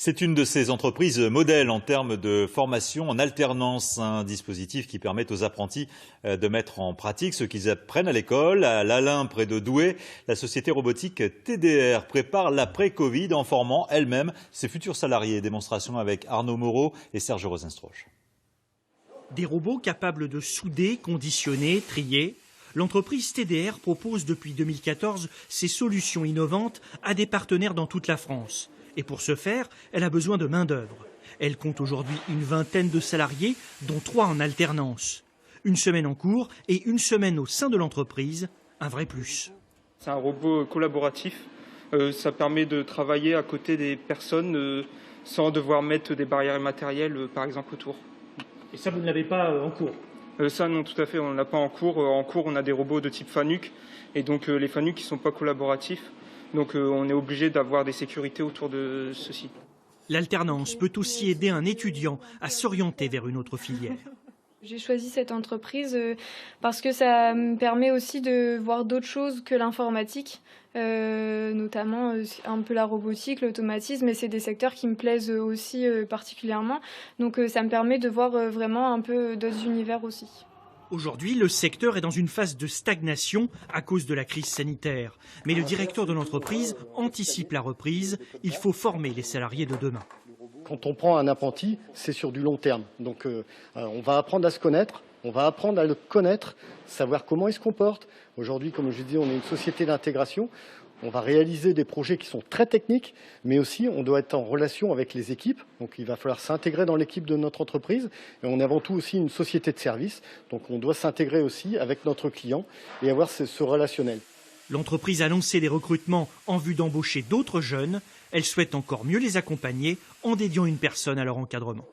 C'est une de ces entreprises modèles en termes de formation en alternance, un dispositif qui permet aux apprentis de mettre en pratique ce qu'ils apprennent à l'école. À l'Alain, près de Douai, la société robotique TDR prépare l'après-Covid en formant elle-même ses futurs salariés. Démonstration avec Arnaud Moreau et Serge Rosenstrauch. Des robots capables de souder, conditionner, trier. L'entreprise TDR propose depuis 2014 ces solutions innovantes à des partenaires dans toute la France. Et pour ce faire, elle a besoin de main-d'œuvre. Elle compte aujourd'hui une vingtaine de salariés, dont 3 en alternance. Une semaine en cours et une semaine au sein de l'entreprise, un vrai plus. C'est un robot collaboratif. Ça permet de travailler à côté des personnes sans devoir mettre des barrières matérielles, par exemple, autour. Et ça, vous ne l'avez pas en cours? Ça, non, tout à fait, on ne l'a pas en cours. En cours, on a des robots de type FANUC. Et donc, les FANUC ne sont pas collaboratifs. Donc on est obligé d'avoir des sécurités autour de ceci. L'alternance peut aussi aider un étudiant à s'orienter vers une autre filière. J'ai choisi cette entreprise parce que ça me permet aussi de voir d'autres choses que l'informatique, notamment un peu la robotique, l'automatisme, et c'est des secteurs qui me plaisent aussi particulièrement. Donc ça me permet de voir vraiment un peu d'autres univers aussi. Aujourd'hui, le secteur est dans une phase de stagnation à cause de la crise sanitaire. Mais le directeur de l'entreprise anticipe la reprise. Il faut former les salariés de demain. Quand on prend un apprenti, c'est sur du long terme. Donc on va apprendre à se connaître, on va apprendre à le connaître, savoir comment il se comporte. Aujourd'hui, comme je dis, on est une société d'intégration. On va réaliser des projets qui sont très techniques, mais aussi on doit être en relation avec les équipes. Donc il va falloir s'intégrer dans l'équipe de notre entreprise. Et on est avant tout aussi une société de service. Donc on doit s'intégrer aussi avec notre client et avoir ce relationnel. L'entreprise a lancé des recrutements en vue d'embaucher d'autres jeunes. Elle souhaite encore mieux les accompagner en dédiant une personne à leur encadrement.